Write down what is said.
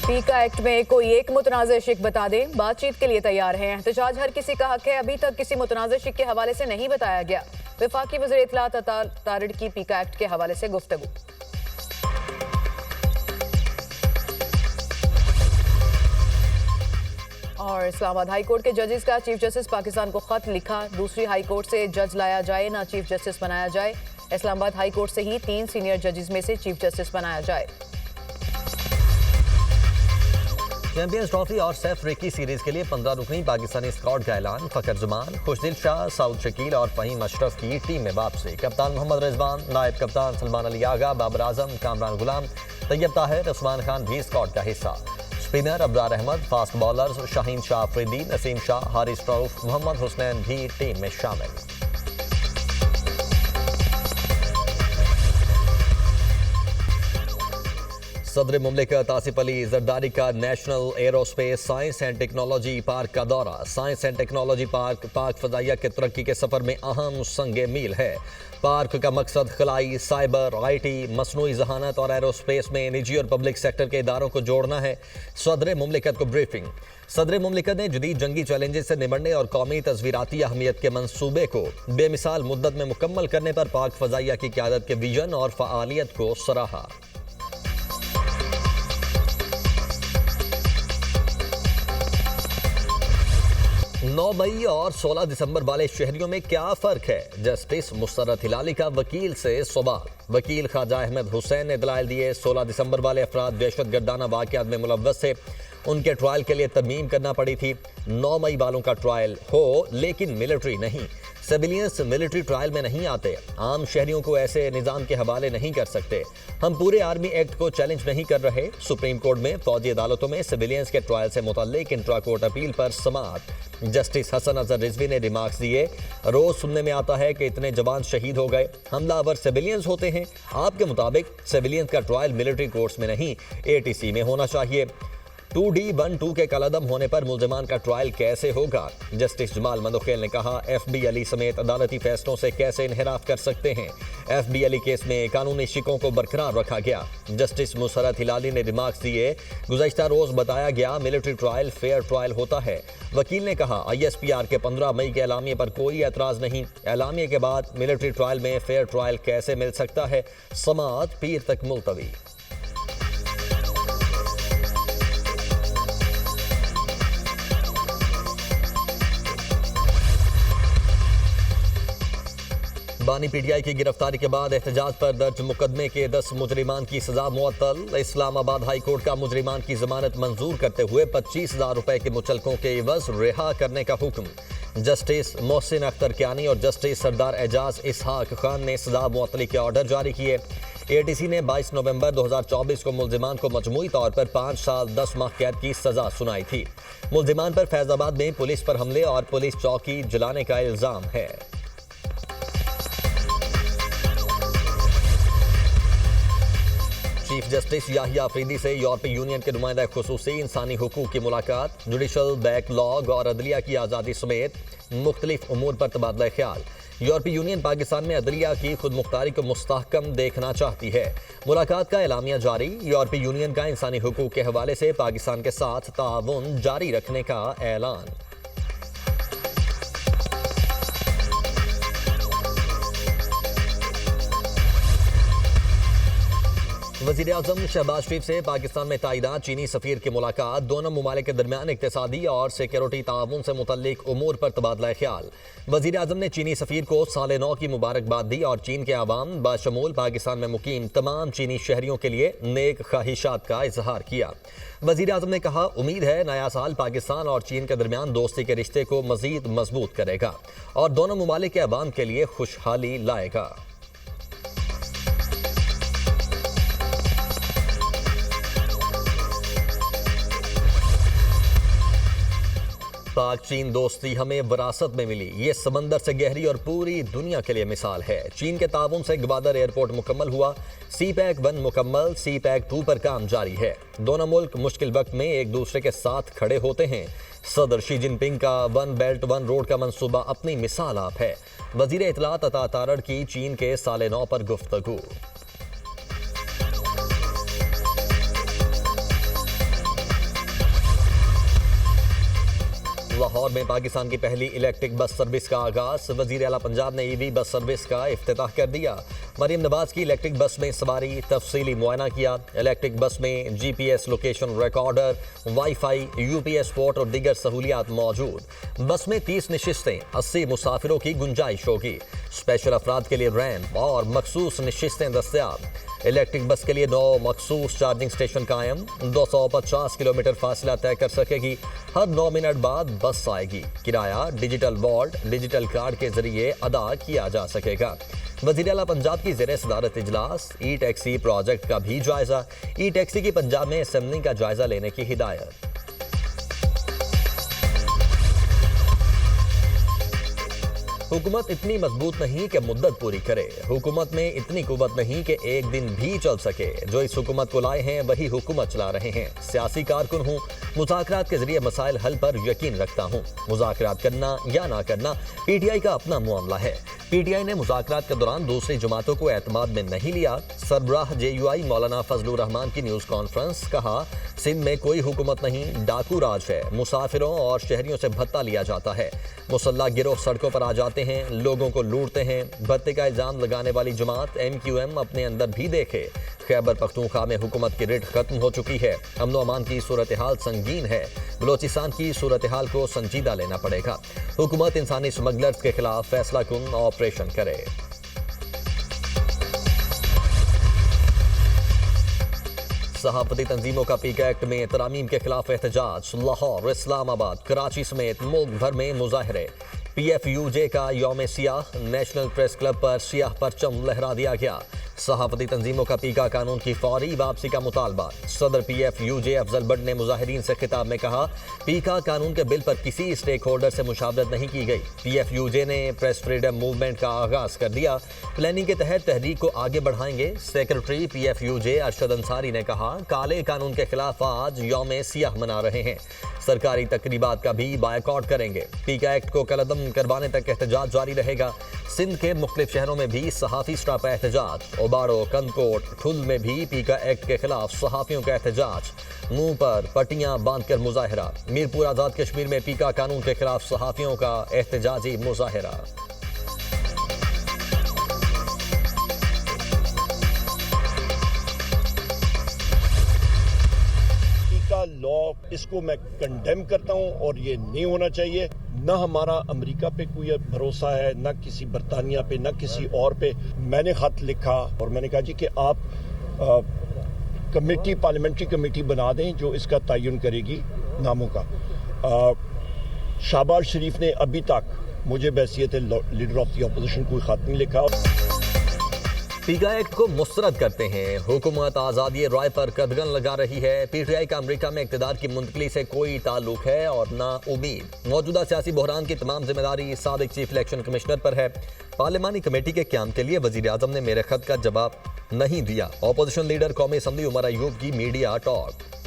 पीका एक्ट में कोई एक मुतनाज़ शिक बता दे, बातचीत के लिए तैयार हैं। एहतजाज हर किसी का हक है, अभी तक किसी मुतनाज़ शिक के हवाले से नहीं बताया गया। वफाकी वज़ीर इत्तलात अता तारिड़ की पीका एक्ट के हवाले से गुफ्तगू। और इस्लामाबाद हाई कोर्ट के जजेस का चीफ जस्टिस पाकिस्तान को खत लिखा, दूसरी हाई कोर्ट से जज लाया जाए ना चीफ जस्टिस बनाया जाए। इस्लामाबाद हाई कोर्ट से ही 3 सीनियर जजेस में से चीफ जस्टिस बनाया जाए। चैंपियंस ट्रॉफी और सैफ रिकी सीरीज के लिए 15 रुकनी पाकिस्तानी स्क्वाड का ऐलान। फखर जमान, खुशदिल शाह, साउद शकील और फहीम अशरफ की टीम में वापसी। कप्तान मोहम्मद रिजवान, नायब कप्तान सलमान अली आगा, बाबर आजम, कामरान गुलाम, तैयब ताहिर, उस्मान खान भी स्क्वाड का हिस्सा। Spinner Abrar Ahmed, fast bowlers Shaheen Shah Afridi, Naseem Shah, Haris Rauf, Mohammad Hasnain भी टीम में शामिल। सदर मुमलिकत आसिफ अली जरदारी का national aerospace science and technology park का दौरा। साइंस एंड टेक्नोलॉजी पार्क पाक फजाइया के तरक्की के सफर में अहम संगे मील है। पार्क का मकसद खलाई, साइबर, IT, मसनूई जहानत और एरोस्पेस में निजी और पब्लिक सेक्टर के इदारों को जोड़ना है। सदर मुमलिकत को ब्रीफिंग। सदर मुमलिकत ने जदीद जंगी चैलेंजेस से निपटने और कौमी तस्वीराती अहमियत के मंसूबे को बेमिसाल मुद्दत में मुकम्मल करने पर पाक फजाइया की क़यादत के विजन और फ़आलियत को सराहा। नौ मई और 16 दिसंबर वाले शहरियों में क्या फ़र्क है? जस्टिस मुसर्रत हिलाली का वकील से सवाल। वकील ख्वाजा अहमद हुसैन ने दलाइल दिए। 16 दिसंबर वाले अफराद दहशत गर्दाना वाक़यात में मुलव्वस थे, उनके ट्रायल के लिए तरमीम करना पड़ी थी। 9 मई वालों का ट्रायल हो, लेकिन मिलिट्री नहीं। सिविलियंस मिलिट्री ट्रायल में नहीं आते। आम शहरियों को ऐसे निज़ाम के हवाले नहीं कर सकते। हम पूरे आर्मी एक्ट को चैलेंज नहीं कर रहे। सुप्रीम कोर्ट में फौजी अदालतों में सिविलियंस के ट्रायल से मुतल्लिक इंट्रा कोर्ट अपील पर समाअत। जस्टिस हसन अजहर रिजवी ने रिमार्क्स दिए। रोज सुनने में आता है कि इतने जवान शहीद हो गए, हमलावर सिविलियंस होते हैं। आपके मुताबिक सिविलियंस का ट्रायल मिलिट्री कोर्ट्स में नहीं, ATC में होना चाहिए। 2D12 के कलअदम होने पर मुल्जिमान का ट्रायल कैसे होगा? जस्टिस जमाल मंदोखेल ने कहा, FB अली समेत अदालती फैसलों से कैसे इन्हिराफ कर सकते हैं। FB अली केस में कानूनी शिकों को बरकरार रखा गया। जस्टिस मुसर्रत हिलाली ने रिमार्क्स दिए, गुज़श्ता रोज बताया गया मिलिट्री ट्रायल फेयर ट्रायल होता है। वकील ने कहा, ISPR के 15 मई के एलामिये पर कोई एतराज़ नहीं। एलामिये के बाद मिलिट्री ट्रायल में फेयर ट्रायल कैसे मिल सकता है? समाअत पीर तक मुलतवी। बानी PTI की गिरफ्तारी के बाद एहतजाज पर दर्ज मुकदमे के 10 मुजरिमान की सजा मुअत्तल। इस्लामाबाद हाई कोर्ट का मुजरिमान की जमानत मंजूर करते हुए 25,000 रुपए के मुचलकों के एवज रिहा करने का हुक्म। जस्टिस मोहसिन अख्तर कियानी और जस्टिस सरदार एजाज इसहाक खान ने सजा मुअत्तली के ऑर्डर जारी किए। ATC ने 22 नवंबर 2024 को मुलजिमान को मजमूई तौर पर 5 साल 10 माह कैद की सजा सुनाई थी। मुलजिमान पर फैजाबाद में पुलिस पर हमले और पुलिस चौकी जलाने का इल्जाम है। चीफ जस्टिस याहिया अफरीदी से यूरोपीय यूनियन के नुमाइंदा खुसूसी इंसानी हुकूक की मुलाकात। जुडिशल बैकलॉग और अदलिया की आज़ादी समेत मुख्तलिफ उमूर पर तबादला ख्याल। यूरोपीय यूनियन पाकिस्तान में अदलिया की खुद मुख्तारी को मुस्तहकम देखना चाहती है। मुलाकात का एलामिया जारी। यूरोपीय यूनियन का इंसानी हुकूक के हवाले से पाकिस्तान के साथ ताउन जारी रखने का ऐलान। वज़ीर आज़म शहबाज शरीफ से पाकिस्तान में तैनात चीनी सफ़ीर की मुलाकात। दोनों ममालिक के दरमियान इक़्तिसादी और सिक्योरिटी ताउन से मुतल्लिक उमूर पर तबादला ख्याल। वज़ीर आज़म ने चीनी सफ़ीर को साल नौ की मुबारकबाद दी और चीन के आवाम बाशमूल पाकिस्तान में मुकीम तमाम चीनी शहरियों के लिए नेक ख्वाहिशात का इजहार किया। वज़ीर आज़म ने कहा, उम्मीद है नया साल पाकिस्तान और चीन के दरमियान दोस्ती के रिश्ते को मज़ीद मजबूत करेगा और दोनों ममालिक के आवाम के लिए खुशहाली लाएगा। पाक चीन दोस्ती हमें विरासत में मिली, ये समंदर से गहरी और पूरी दुनिया के लिए मिसाल है। चीन के ताउन से ग्वादर एयरपोर्ट मुकम्मल हुआ। CPEC 1 मुकम्मल, CPEC 2 पर काम जारी है। दोनों मुल्क मुश्किल वक्त में एक दूसरे के साथ खड़े होते हैं। सदर शी जिनपिंग का 1 बेल्ट 1 रोड का मंसूबा अपनी मिसाल आप है। वज़ीर इत्तलात अता तारिड़ की चीन के साल नौ पर गुफ्तगू। लाहौर में पाकिस्तान की पहली इलेक्ट्रिक बस सर्विस का आगाज। वजीर आला पंजाब ने ईवी बस सर्विस का इफ्तिताह कर दिया। मरियम नवाज की इलेक्ट्रिक बस में सवारी, तफसीली मुआयना किया। इलेक्ट्रिक बस में GPS location recorder, wifi, UPS port और दीगर सहूलियात मौजूद। बस में 30 नशिस्तें, 80 मुसाफिरों की गुंजाइश होगी। स्पेशल अफराद के लिए रैंप और मखसूस नशिस्तें दस्तयाब। इलेक्ट्रिक बस के लिए 9 मखसूस चार्जिंग स्टेशन कायम। 250 किलोमीटर फासला तय कर सकेगी। हर 9 मिनट बाद बस आएगी। किराया डिजिटल वॉल्ट, डिजिटल कार्ड के जरिए अदा किया जा सकेगा। वज़ीर आला पंजाब की ज़ेरे सदारत इजलास। ई टैक्सी प्रोजेक्ट का भी जायजा। ई टैक्सी की पंजाब में असेंबलिंग का जायजा लेने की हिदायत। हुकूमत इतनी मजबूत नहीं कि मुद्दत पूरी करे। हुकूमत में इतनी कुव्वत नहीं कि एक दिन भी चल सके। जो इस हुकूमत को लाए हैं वही हुकूमत चला रहे हैं। सियासी कारकुन हूँ, मुज़ाकरात के जरिए मसाइल हल पर यकीन रखता हूँ। मुज़ाकरात करना या ना करना PTI का अपना मामला है। PTI ने मुज़ाकरात के दौरान दूसरी जमातों को एतमाद में नहीं लिया। सरबराह JUI मौलाना फजलुर रहमान की न्यूज़ कॉन्फ्रेंस। कहा, सिंध में कोई हुकूमत नहीं, डाकू राज है। मुसाफिरों और शहरियों से भत्ता लिया जाता है। मुसल्ला गिरोह सड़कों पर आ जाते हैं, लोगों को लूटते हैं। भत्ते का इल्जाम लगाने वाली जमात MQM अपने अंदर भी देखे। खैबर पख्तूनख्वा में हुकूमत की रिट खत्म हो चुकी है। अमन व अमान की सूरत हाल संगीन है। बलोचिस्तान की सूरत हाल को संजीदा लेना पड़ेगा। हुकूमत इंसानी स्मगलर्स के खिलाफ फैसला कुन ऑपरेशन करे। सहाफती तंजीमों का पीक एक्ट में तरामीम के खिलाफ एहतजाज। लाहौर, इस्लामाबाद, कराची समेत मुल्क भर में मुजाहरे। PFUJ का यौम सियाह। नेशनल प्रेस क्लब पर सियाह परचम लहरा दिया गया। सहाफती तंजीमों का पीका कानून की फौरी वापसी का मुतालबा। सदर PFUJ अफजल बट ने मुजाहिरीन से खिताब में कहा, पीका कानून के बिल पर किसी स्टेक होल्डर से मुशावरत नहीं की गई। PFUJ ने प्रेस फ्रीडम मूवमेंट का आगाज कर दिया। प्लानिंग के तहत तहरीक को आगे बढ़ाएंगे। सेक्रेटरी PFUJ अरशद अंसारी ने कहा, काले कानून के खिलाफ आज यौम सियाह मना रहे हैं। सरकारी तकरीबात का भी बायकॉट करेंगे। पीका एक्ट को कलअदम करवाने तक एहतजाज जारी रहेगा। सिंध के मुख्तलिफ शहरों में भी सहाफ़ी स्टापा एहतजाज। ओबाड़ो, कंदकोट, ठुल में भी पीका एक्ट के खिलाफ सहाफ़ियों का एहतजाज। मुंह पर पट्टियां बांधकर मुजाहरा। मीरपुर आज़ाद कश्मीर में पीका कानून के खिलाफ सहाफ़ियों का एहतजाजी मुजाहरा। लॉ, इसको मैं कंडेम करता हूं और ये नहीं होना चाहिए। ना हमारा अमेरिका पे कोई भरोसा है, ना किसी बरतानिया पे, ना किसी और पे। मैंने खत लिखा और मैंने कहा जी कि आप कमेटी, पार्लियामेंट्री कमेटी बना दें जो इसका तयन करेगी नामों का। शहबाज शरीफ ने अभी तक मुझे बहैसियत लीडर ऑफ द अपोजिशन कोई खत नहीं लिखा। पीका एक्ट को मुस्तरद करते हैं। हुकूमत आज़ादी राय पर कदगन लगा रही है। PTI का अमेरिका में इक़्तिदार की मुंतकली से कोई ताल्लुक है और ना उम्मीद। मौजूदा सियासी बहरान की तमाम जिम्मेदारी साबिक चीफ इलेक्शन कमिश्नर पर है। पार्लिमानी कमेटी के क़याम के लिए वज़ीर आज़म ने मेरे खत का जवाब नहीं दिया। अपोजिशन लीडर कौमी असम्बली उमर अयूब की मीडिया टॉक।